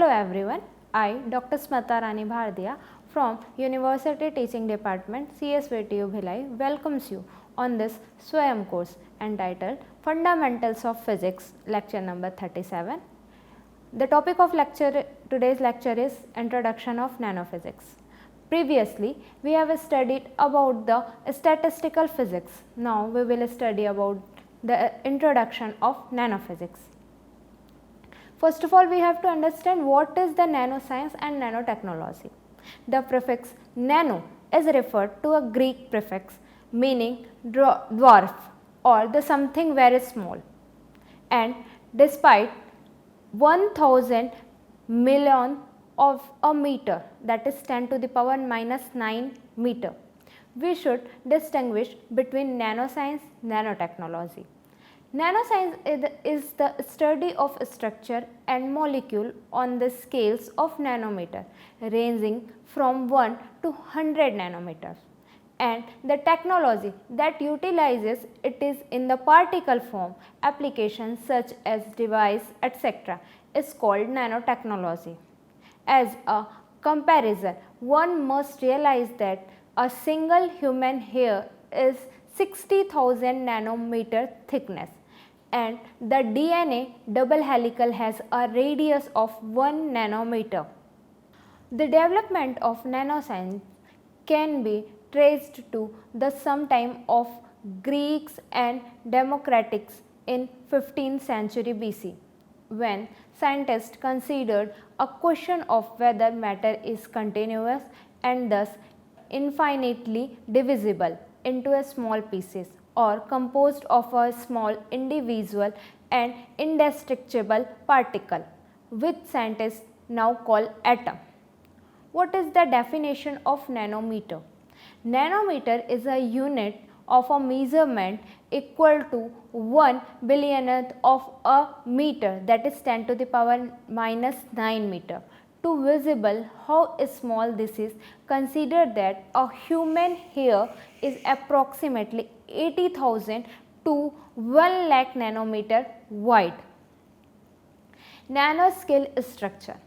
Hello everyone, I Dr. Smata Rani Bhardiya from University Teaching Department CSVTU Bhilai welcomes you on this Swayam course entitled Fundamentals of Physics lecture number 37. The topic of today's lecture is Introduction of Nanophysics. Previously, we have studied about the statistical physics. Now, we will study about the introduction of nanophysics. First of all, we have to understand what is the nanoscience and nanotechnology. The prefix nano is referred to a Greek prefix meaning dwarf or the something very small, and despite 1000 million of a meter, that is 10 to the power minus 9 meter, we should distinguish between nanoscience and nanotechnology. Nanoscience is the study of structure and molecule on the scales of nanometer ranging from 1 to 100 nanometers, and the technology that utilizes it is in the particle form. Applications such as device etc. is called nanotechnology. As a comparison, one must realize that a single human hair is 60,000 nanometer thickness, and the DNA double helical has a radius of 1 nanometer. The development of nanoscience can be traced to the sometime of Greeks and Democrats in 15th century BC, when scientists considered a question of whether matter is continuous and thus infinitely divisible into a small pieces or composed of a small individual and indestructible particle, which scientists now call atom. What is the definition of nanometer? Nanometer is a unit of a measurement equal to 1 billionth of a meter, that is 10 to the power minus 9 meter. To visible how small this is, consider that a human hair is approximately 80,000 to 1 lakh nanometer wide. Nanoscale structure.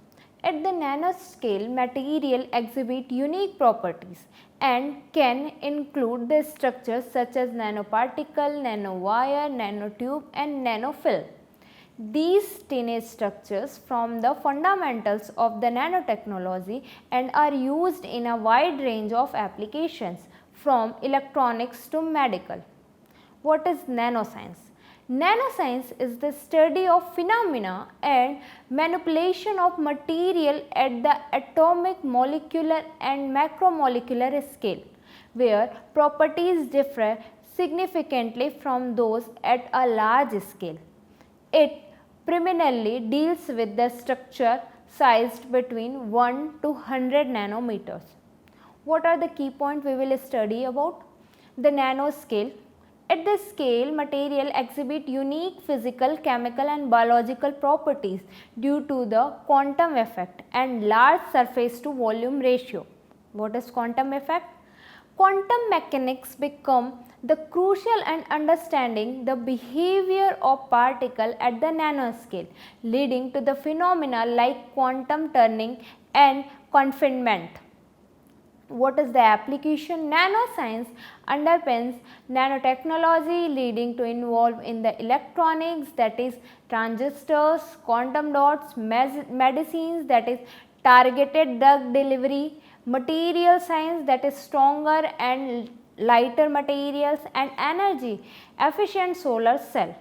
At the nanoscale, material exhibit unique properties and can include the structures such as nanoparticle, nanowire, nanotube and nanofilm. These tiny structures form the fundamentals of the nanotechnology and are used in a wide range of applications from electronics to medical. What is nanoscience? Nanoscience is the study of phenomena and manipulation of material at the atomic, molecular and macromolecular scale, where properties differ significantly from those at a large scale. It primarily deals with the structure sized between 1 to 100 nanometers. What are the key points we will study about? The nanoscale. At this scale, material exhibit unique physical, chemical and biological properties due to the quantum effect and large surface to volume ratio. What is quantum effect? Quantum mechanics become the crucial in understanding the behavior of particle at the nanoscale, leading to the phenomena like quantum turning and confinement. What is the application? Nanoscience underpins nanotechnology, leading to involve in the electronics, that is transistors, quantum dots, medicines, that is targeted drug delivery, material science, that is stronger and lighter materials, and energy efficient solar cell.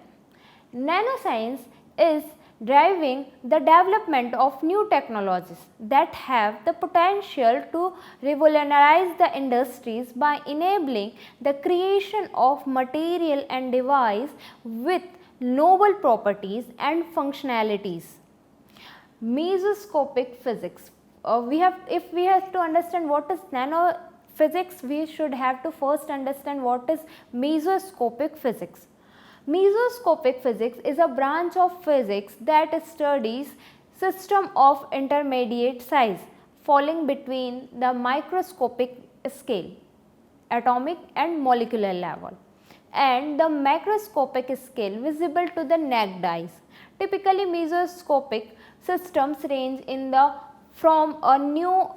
Nanoscience is driving the development of new technologies that have the potential to revolutionize the industries by enabling the creation of material and device with novel properties and functionalities. Mesoscopic physics. If we have to understand what is nanophysics, we should have to first understand what is mesoscopic physics. Mesoscopic physics is a branch of physics that studies system of intermediate size falling between the microscopic scale, atomic and molecular level, and the macroscopic scale visible to the naked eyes. Typically, mesoscopic systems range in the from a new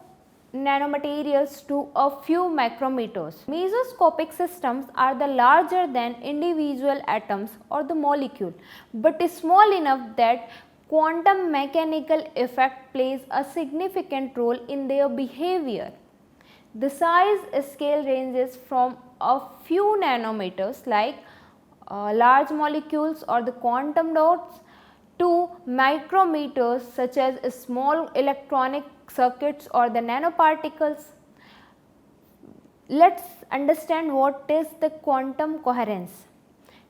nanomaterials to a few micrometers. Mesoscopic systems are the larger than individual atoms or the molecule, but small enough that quantum mechanical effect plays a significant role in their behavior. The size scale ranges from a few nanometers like large molecules or the quantum dots to micrometers such as small electronic circuits or the nanoparticles. Let us understand what is the quantum coherence.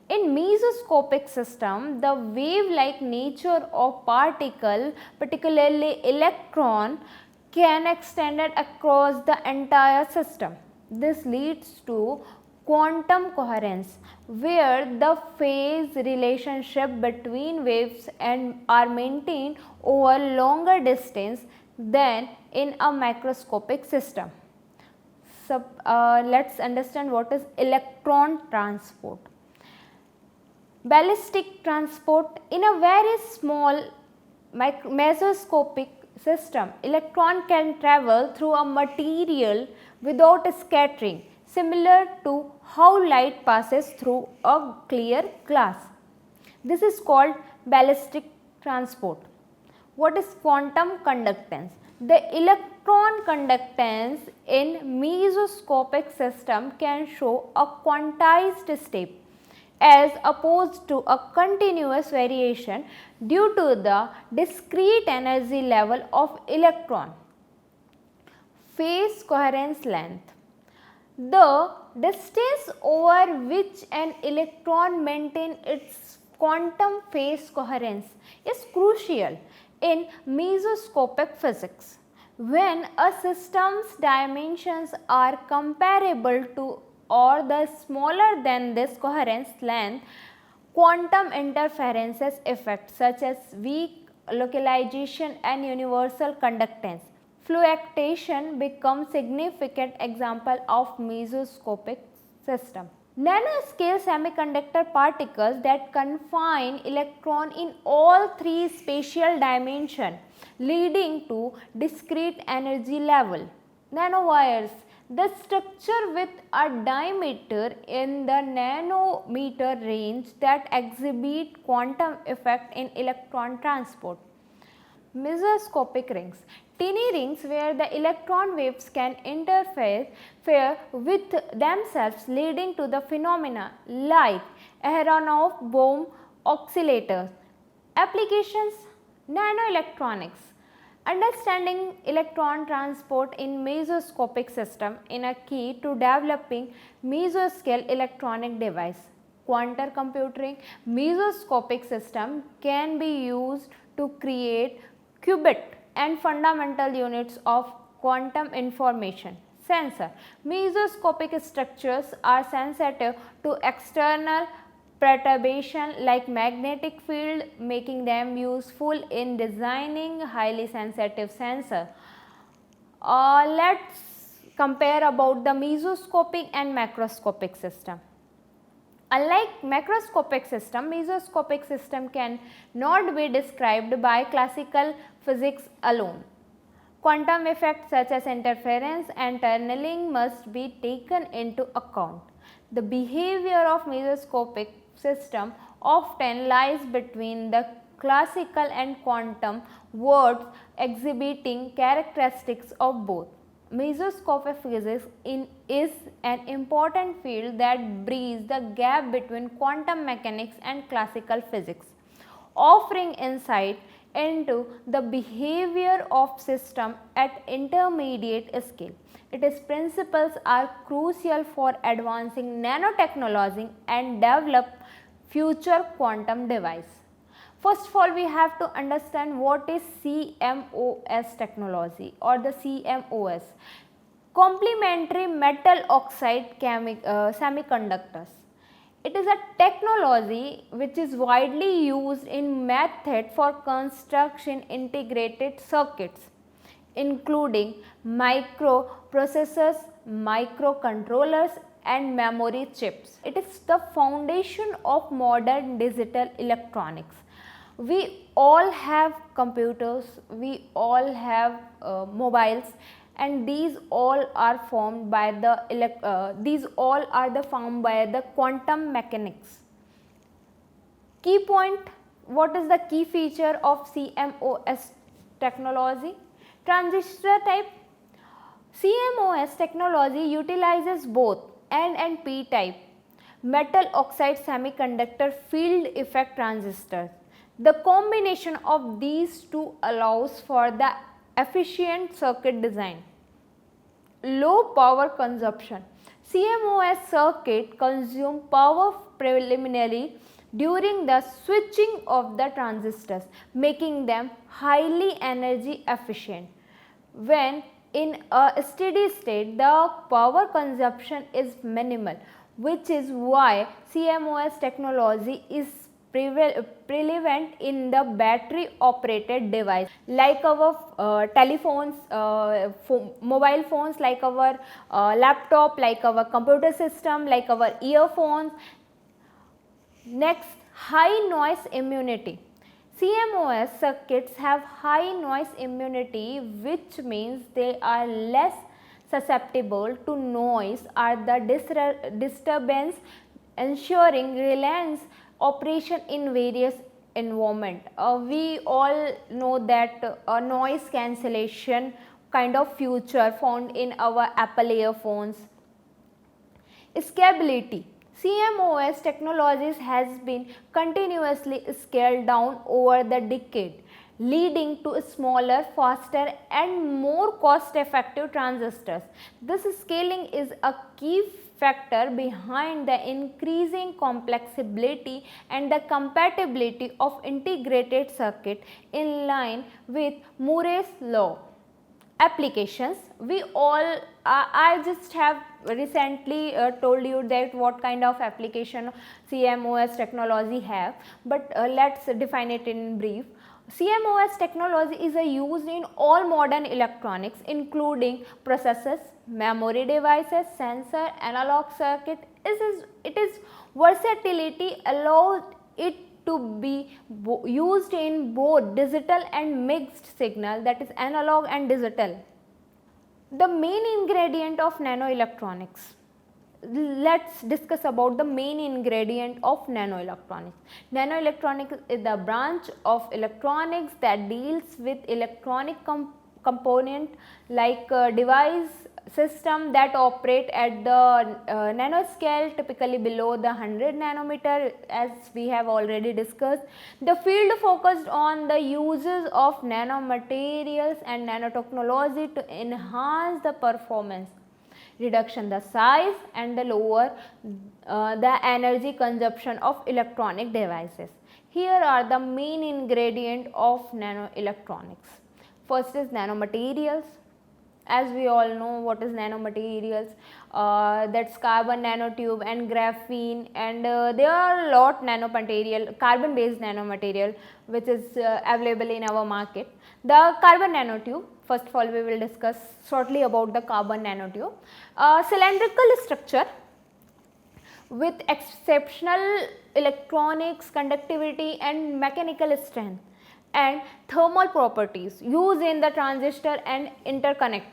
In mesoscopic system, the wave-like nature of particle, particularly electron, can extend across the entire system. This leads to quantum coherence, where the phase relationship between waves are maintained over longer distance than in a macroscopic system. So, let us understand what is electron transport. Ballistic transport in a very small mesoscopic system, electron can travel through a material without scattering, similar to how light passes through a clear glass. This is called ballistic transport. What is quantum conductance? The electron conductance in mesoscopic system can show a quantized step as opposed to a continuous variation due to the discrete energy level of electron. Phase coherence length. The distance over which an electron maintains its quantum phase coherence is crucial in mesoscopic physics. When a system's dimensions are comparable to or the smaller than this coherence length, quantum interferences effects such as weak localization and universal conductance, fluctuation become significant example of mesoscopic system. Nanoscale semiconductor particles that confine electron in all three spatial dimensions, leading to discrete energy level. Nanowires, the structure with a diameter in the nanometer range that exhibit quantum effect in electron transport. Mesoscopic rings, teeny rings where the electron waves can interfere with themselves, leading to the phenomena like Aharonov Bohm oscillators. Applications: nanoelectronics, understanding electron transport in mesoscopic system is a key to developing mesoscale electronic device. Quantum computing, mesoscopic system can be used to create qubit and fundamental units of quantum information. Sensor, mesoscopic structures are sensitive to external perturbation like magnetic field, making them useful in designing highly sensitive sensor. Let's compare about the mesoscopic and macroscopic system. Unlike macroscopic system, mesoscopic system can not be described by classical physics alone. Quantum effects such as interference and tunneling must be taken into account. The behavior of mesoscopic system often lies between the classical and quantum worlds, exhibiting characteristics of both. Mesoscopic physics is an important field that bridges the gap between quantum mechanics and classical physics, offering insight into the behavior of system at intermediate scale. Its principles are crucial for advancing nanotechnology and develop future quantum device. First of all, we have to understand what is CMOS technology or the CMOS, complementary metal oxide semiconductors. It is a technology which is widely used in method for construction integrated circuits, including microprocessors, microcontrollers and memory chips. It is the foundation of modern digital electronics. We all have computers, we all have mobiles, and these all are formed by the quantum mechanics. Key point, what is the key feature of CMOS technology? Transistor type. CMOS technology utilizes both N and P type metal oxide semiconductor field effect transistors. The combination of these two allows for the efficient circuit design. Low power consumption. CMOS circuit consume power preliminarily during the switching of the transistors, making them highly energy efficient. When in a steady state, the power consumption is minimal, which is why CMOS technology is prevalent in the battery operated device like our telephones, mobile phones, like our laptop, like our computer system, like our earphones. Next, high noise immunity. CMOS circuits have high noise immunity, which means they are less susceptible to noise or the disturbance, ensuring reliance operation in various environment. We all know that noise cancellation kind of feature found in our Apple earphones. Scalability. CMOS technologies has been continuously scaled down over the decade, leading to smaller, faster and more cost effective transistors. This scaling is a key factor behind the increasing complexity and the compatibility of integrated circuit in line with Moore's law. Applications, we all I just have recently told you that what kind of application CMOS technology have, but let's define it in brief. CMOS technology is used in all modern electronics, including processors, memory devices, sensor, analog circuit. It is versatility allows it to be used in both digital and mixed signal, that is analog and digital. The main ingredient of nanoelectronics. Let's discuss about the main ingredient of nanoelectronics. Nanoelectronics is the branch of electronics that deals with electronic component like device system that operate at the nanoscale, typically below the 100 nanometer, as we have already discussed. The field focused on the uses of nanomaterials and nanotechnology to enhance the performance, reduction the size and the lower the energy consumption of electronic devices. Here are the main ingredient of nanoelectronics. First is nanomaterials. As we all know what is nanomaterials, that's carbon nanotube and graphene, and there are a lot nanomaterial, carbon based nanomaterial which is available in our market. The carbon nanotube, first of all we will discuss shortly about the carbon nanotube. Cylindrical structure with exceptional electronics, conductivity and mechanical strength and thermal properties used in the transistor and interconnect.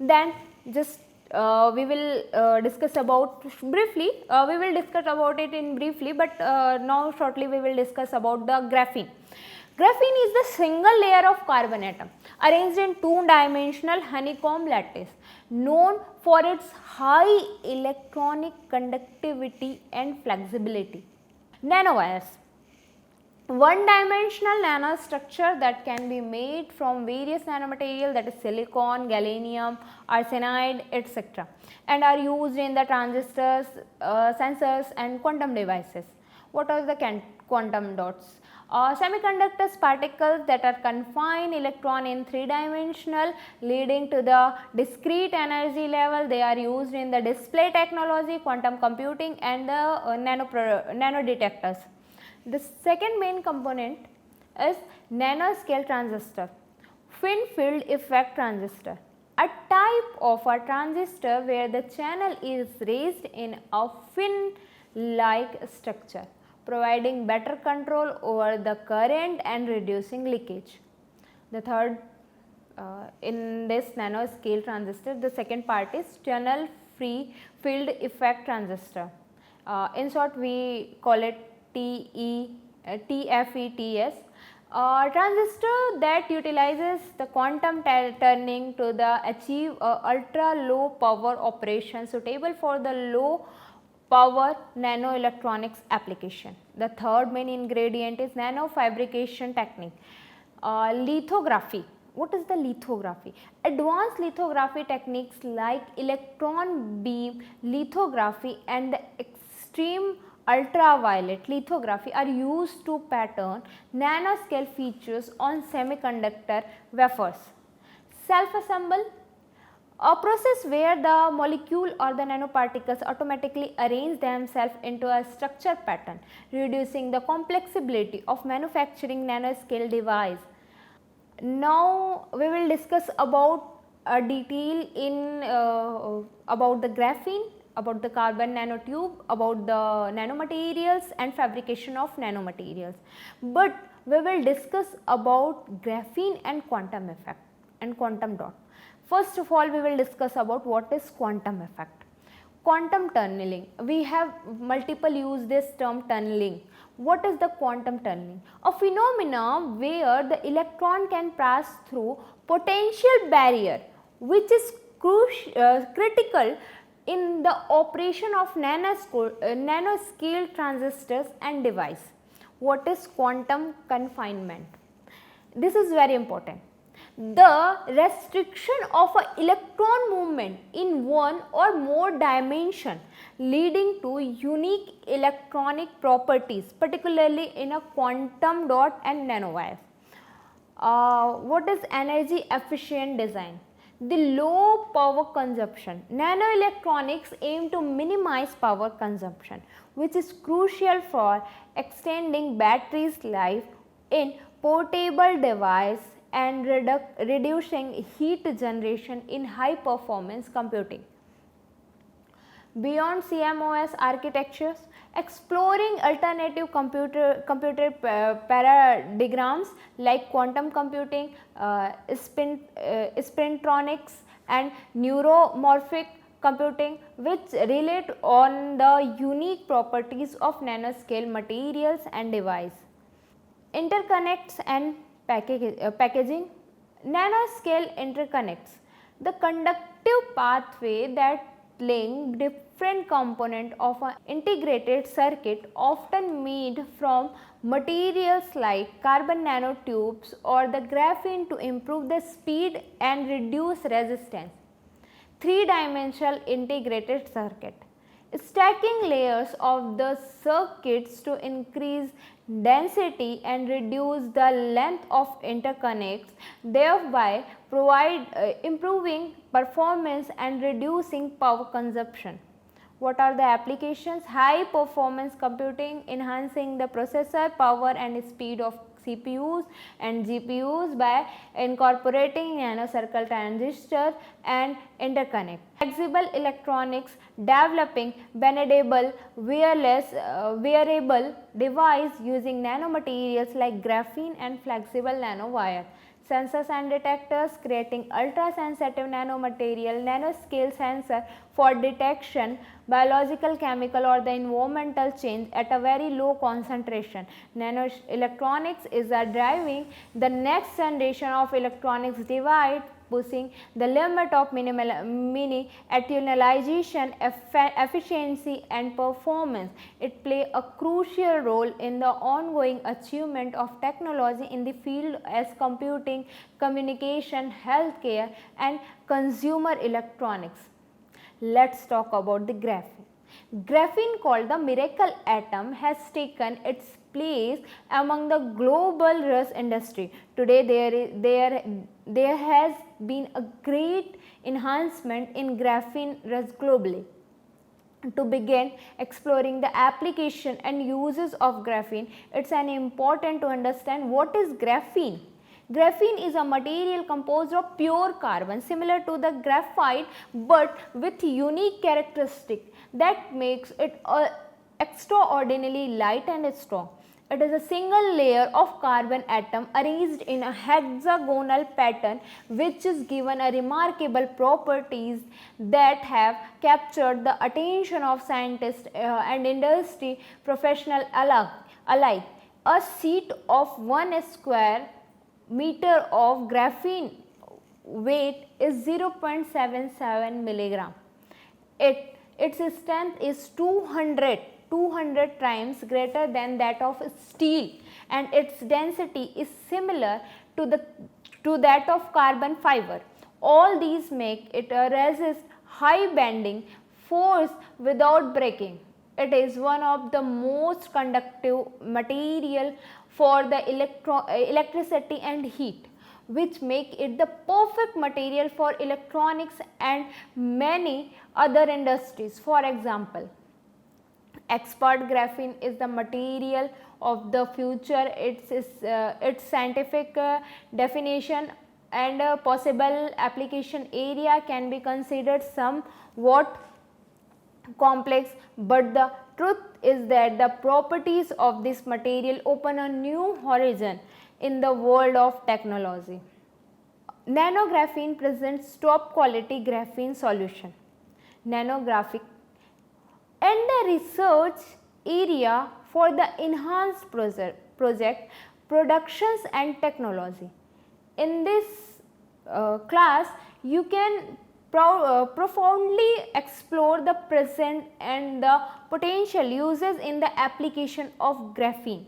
Then just we will discuss about briefly, we will discuss about it in briefly, but now shortly we will discuss about the graphene. Graphene is the single layer of carbon atom arranged in two-dimensional honeycomb lattice, known for its high electronic conductivity and flexibility. Nanowires, one-dimensional nanostructure that can be made from various nanomaterial, that is silicon, gallium, arsenide, etc., and are used in the transistors, sensors and quantum devices. What are the quantum dots? Semiconductors particles that are confined electron in three-dimensional, leading to the discrete energy level. They are used in the display technology, quantum computing and the nano detectors. The second main component is nanoscale transistor, thin field effect transistor, a type of a transistor where the channel is raised in a fin like structure, providing better control over the current and reducing leakage. The third in this nanoscale transistor, the second part is tunnel free field effect transistor. In short, we call it TFETs. Transistor that utilizes the quantum turning to achieve ultra low power operation suitable for the low power nanoelectronics application. The third main ingredient is nanofabrication technique. Lithography. What is the lithography? Advanced lithography techniques like electron beam lithography and the extreme ultraviolet lithography are used to pattern nanoscale features on semiconductor wafers. Self-assemble, a process where the molecule or the nanoparticles automatically arrange themselves into a structure pattern, reducing the complexity of manufacturing nanoscale device. Now we will discuss about a detail in about the graphene, about the carbon nanotube, about the nanomaterials and fabrication of nanomaterials. But we will discuss about graphene and quantum effect and quantum dot. First of all, we will discuss about what is quantum effect. Quantum tunneling, we have multiple use this term tunneling. What is the quantum tunneling? A phenomena where the electron can pass through potential barrier which is critical in the operation of nanoscale transistors and device. What is quantum confinement? This is very important. The restriction of an electron movement in one or more dimension leading to unique electronic properties, particularly in a quantum dot and nanowires. What is energy efficient design? The low power consumption. Nanoelectronics aim to minimize power consumption, which is crucial for extending battery's life in portable device and reducing heat generation in high performance computing. Beyond CMOS architectures, exploring alternative computer paradigms like quantum computing, spintronics and neuromorphic computing, which relate on the unique properties of nanoscale materials and device. Interconnects and packaging. Nanoscale interconnects, the conductive pathway that link different components of an integrated circuit, often made from materials like carbon nanotubes or the graphene, to improve the speed and reduce resistance. Three-dimensional integrated circuit. Stacking layers of the circuits to increase density and reduce the length of interconnects, thereby improving performance and reducing power consumption. What are the applications? High performance computing, enhancing the processor power and speed of CPUs and GPUs by incorporating nanocircle transistors and interconnect. Flexible electronics, developing bendable wearable device using nanomaterials like graphene and flexible nanowire. Sensors and detectors, creating ultra sensitive nanomaterial nanoscale sensor for detection biological, chemical or the environmental change at a very low concentration. Nanoelectronics is driving the next generation of electronics device, pushing the limit of miniaturization, efficiency and performance. It plays a crucial role in the ongoing achievement of technology in the field as computing, communication, healthcare and consumer electronics. Let's talk about the graphene. Graphene, called the miracle atom, has taken its place among the global rush industry. Today there has been a great enhancement in graphene rush globally. To begin exploring the application and uses of graphene, it is important to understand what is graphene. Graphene is a material composed of pure carbon, similar to the graphite but with unique characteristic that makes it extraordinarily light and strong. It is a single layer of carbon atom arranged in a hexagonal pattern, which is given a remarkable properties that have captured the attention of scientists and industry professionals alike. A sheet of 1 square meter of graphene weight is 0.77 milligram. Its strength is 200 times greater than that of steel, and its density is similar to that of carbon fiber. All these make it resist high bending force without breaking. It is one of the most conductive material for the electricity and heat, which make it the perfect material for electronics and many other industries. For example, expert graphene is the material of the future. Its scientific definition and possible application area can be considered somewhat complex, but the truth is that the properties of this material open a new horizon in the world of technology. Nanographene presents top quality graphene solution. Nanographic and the research area for the enhanced project productions and technology. In this class, you can profoundly explore the present and the potential uses in the application of graphene.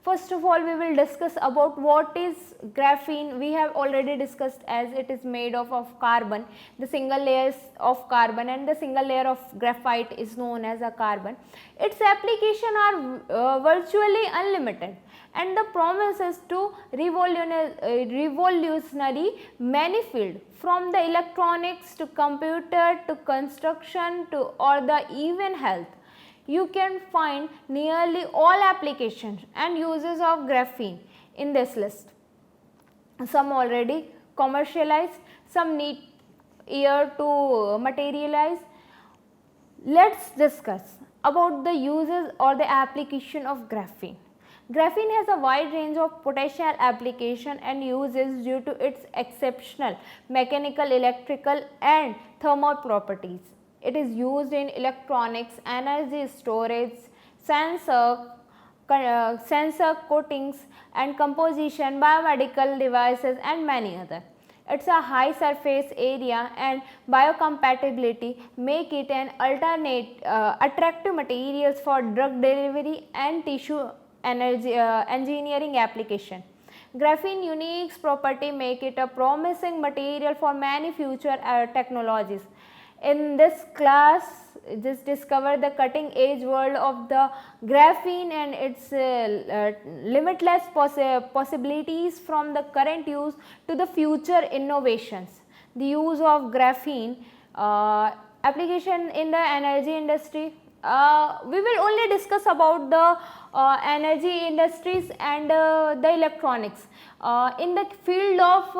First of all, we will discuss about what is graphene. We have already discussed, as it is made of carbon, the single layers of carbon, and the single layer of graphite is known as a carbon. Its application are virtually unlimited, and the promise is to revolutionary many field, from the electronics to computer to construction to or the even health. You can find nearly all applications and uses of graphene in this list. Some already commercialized, some need year to materialize. Let's discuss about the uses or the application of graphene. Graphene has a wide range of potential application and uses due to its exceptional mechanical, electrical and thermal properties. It is used in electronics, energy storage, sensor coatings and composition, biomedical devices and many other. Its a high surface area and biocompatibility make it an alternate attractive materials for drug delivery and tissue engineering application. Graphene unique property make it a promising material for many future technologies. In this class, just discover the cutting edge world of the graphene and its limitless possibilities from the current use to the future innovations. The use of graphene application in the energy industry. We will only discuss about the energy industries and the electronics. In the field of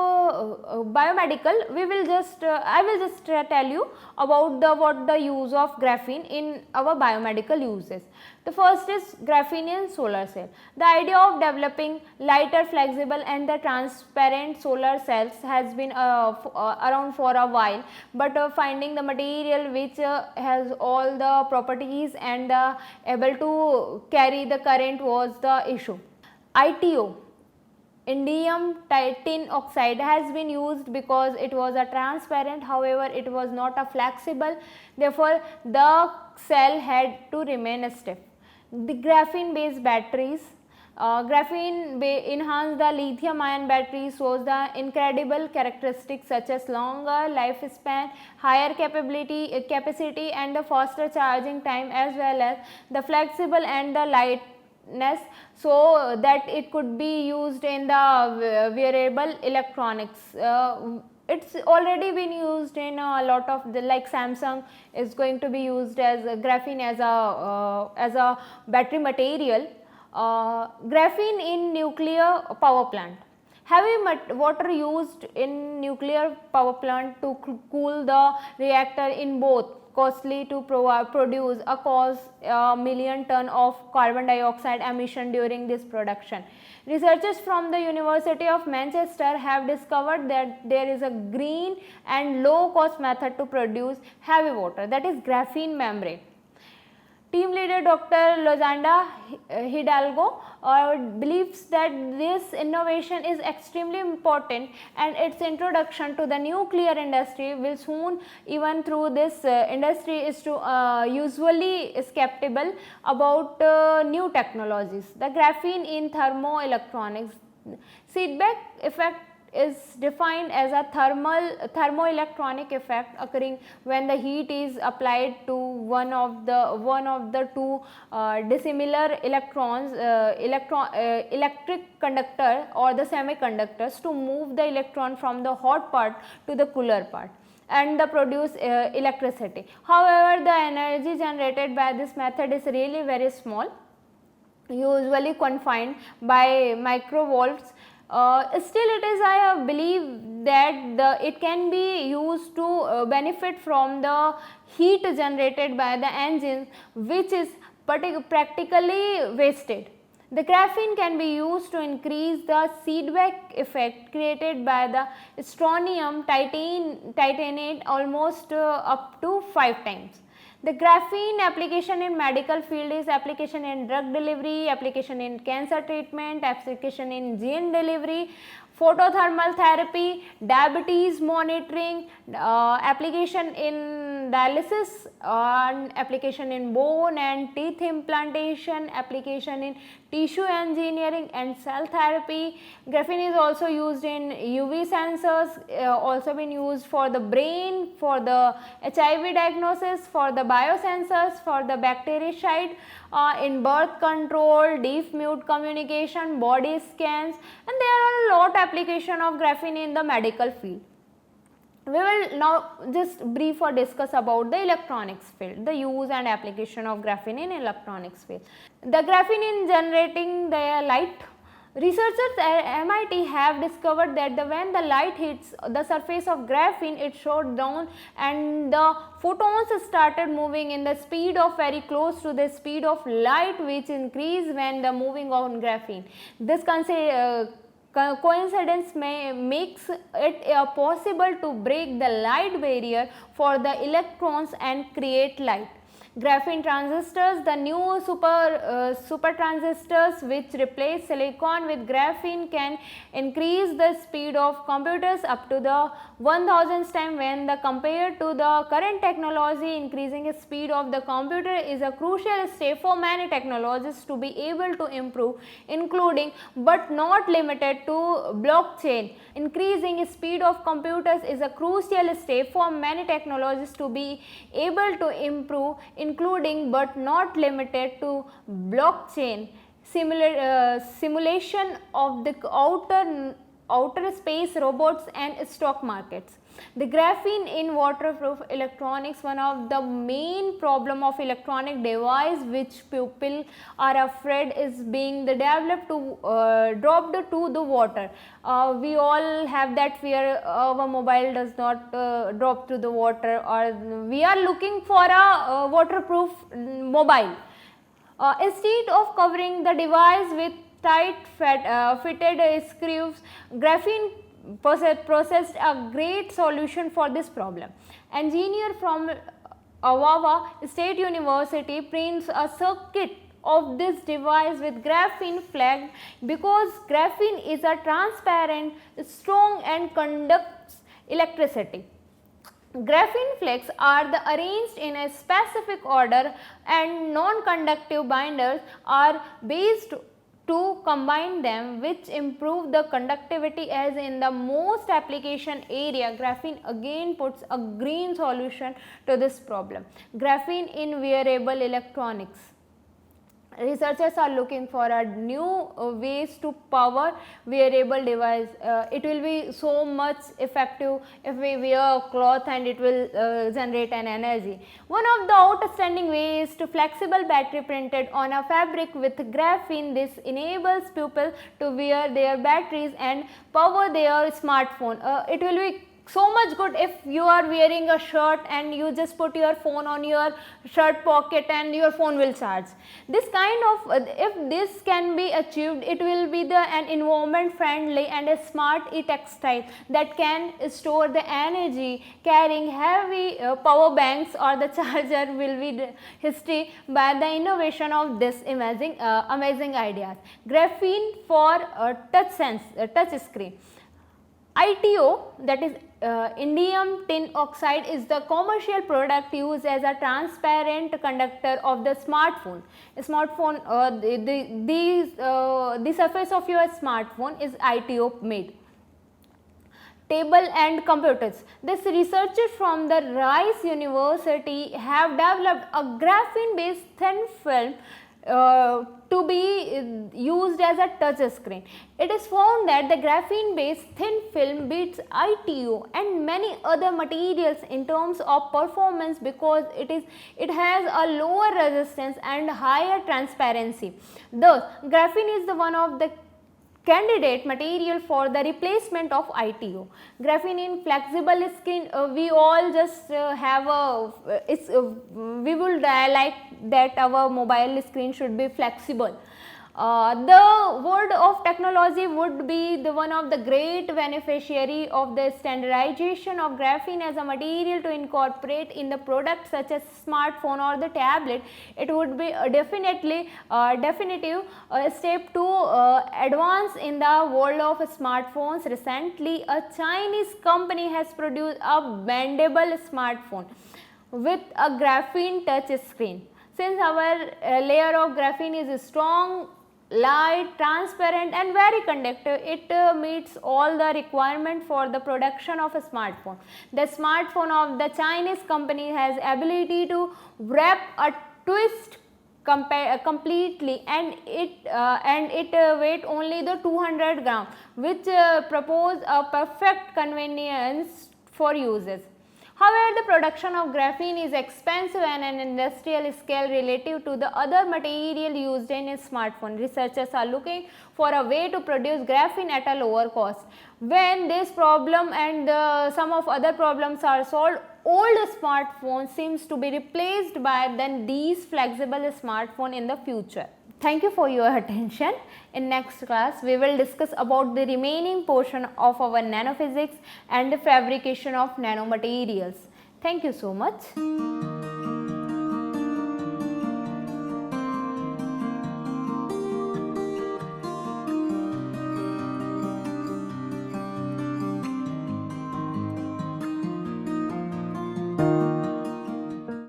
biomedical, we will just I will just tell you about what the use of graphene in our biomedical uses. The first is graphene in solar cell. The idea of developing lighter, flexible and the transparent solar cells has been around for a while, but finding the material which has all the properties and able to carry the current was the issue. ITO, indium tin oxide, has been used because it was a transparent, however it was not a flexible, therefore the cell had to remain stiff. The graphene based batteries, graphene enhanced the lithium ion batteries, shows the incredible characteristics such as longer lifespan, higher capacity and the faster charging time, as well as the flexible and the lightness, so that it could be used in the wearable electronics. It's already been used in a lot of the, like Samsung is going to be used as graphene as a battery material. Graphene in nuclear power plant. Heavy water used in nuclear power plant to cool the reactor in both costly to produce, cause a million ton of carbon dioxide emission during this production. Researchers from the University of Manchester have discovered that there is a green and low cost method to produce heavy water, that is graphene membrane. Team leader Dr. Lozanda Hidalgo believes that this innovation is extremely important, and its introduction to the nuclear industry will soon, even through this industry is to usually skeptical about new technologies. The graphene in thermoelectronics, feedback effect is defined as a thermoelectronic effect occurring when the heat is applied to one of the two dissimilar electrons electric conductor or the semiconductors to move the electron from the hot part to the cooler part and produce electricity. However, the energy generated by this method is really very small, usually confined by microvolts. Still it is, I believe that it can be used to benefit from the heat generated by the engines, which is practically wasted. The graphene can be used to increase the feedback effect created by the strontium titanate almost up to 5 times. The graphene application in medical field is application in drug delivery, application in cancer treatment, application in gene delivery, photothermal therapy, diabetes monitoring, application in dialysis, application in bone and teeth implantation, application in tissue engineering and cell therapy. Graphene is also used in UV sensors, also been used for the brain, for the HIV diagnosis, for the biosensors, for the bactericide, in birth control, deaf mute communication, body scans, and there are a lot application of graphene in the medical field. We will now just brief or discuss about the electronics field, the use and application of graphene in electronics field. The graphene in generating the light. Researchers at MIT have discovered that when the light hits the surface of graphene, it shot down and the photons started moving in the speed of very close to the speed of light, which increase when the moving on graphene. This coincidence makes it possible to break the light barrier for the electrons and create light. Graphene transistors, the new super transistors which replace silicon with graphene, can increase the speed of computers up to the 1000th time when compared to the current technology. Increasing the speed of the computer is a crucial step for many technologies to be able to improve, including but not limited to blockchain. Increasing speed of computers is a crucial step for many technologies to be able to improve, including but not limited to blockchain, simulation of the outer space, robots and stock markets. The graphene in waterproof electronics, one of the main problem of electronic device which people are afraid is being developed to dropped to the water. We all have that fear, our mobile does not drop to the water, or we are looking for a waterproof mobile. Instead of covering the device with tight fitted screws, graphene processed a great solution for this problem. Engineer from Iowa State University prints a circuit of this device with graphene flagged because graphene is a transparent, strong and conducts electricity. Graphene flakes are arranged in a specific order, and non-conductive binders are based to combine them, which improve the conductivity. As in the most application area, graphene again puts a green solution to this problem. Graphene in wearable electronics. Researchers are looking for a new ways to power wearable device. It will be so much effective if we wear a cloth and it will generate an energy. One of the outstanding ways to flexible battery printed on a fabric with graphene. This enables people to wear their batteries and power their smartphone. It will be so much good if you are wearing a shirt and you just put your phone on your shirt pocket and your phone will charge. This kind of if this can be achieved, it will be an environment friendly and a smart e-textile that can store the energy. Carrying heavy power banks or the charger will be history by the innovation of this amazing ideas. Graphene for touch screen. ITO, that is indium tin oxide, is the commercial product used as a transparent conductor of the smartphone. The surface of your smartphone is ITO made. Table and computers. This researchers from the Rice University have developed a graphene based thin film to be used as a touch screen. It is found that the graphene based thin film beats ITO and many other materials in terms of performance because it has a lower resistance and higher transparency. Thus, graphene is the one of the candidate material for the replacement of ITO. Graphene in flexible screen, we all just have a, we would like that our mobile screen should be flexible. The world of technology would be the one of the great beneficiary of the standardization of graphene as a material to incorporate in the product such as smartphone or the tablet. It would be a definitive step to advance in the world of smartphones. Recently, a Chinese company has produced a bendable smartphone with a graphene touch screen. Since our layer of graphene is strong, light, transparent and very conductive, it meets all the requirement for the production of a smartphone. The smartphone of the Chinese company has ability to wrap a twist completely and it weight only the 200 gram, which propose a perfect convenience for users. However, the production of graphene is expensive and an industrial scale relative to the other material used in a smartphone. Researchers are looking for a way to produce graphene at a lower cost. When this problem and some of other problems are solved, old smartphone seems to be replaced by these flexible smartphone in the future. Thank you for your attention. In next class, we will discuss about the remaining portion of our nanophysics and the fabrication of nanomaterials. Thank you so much.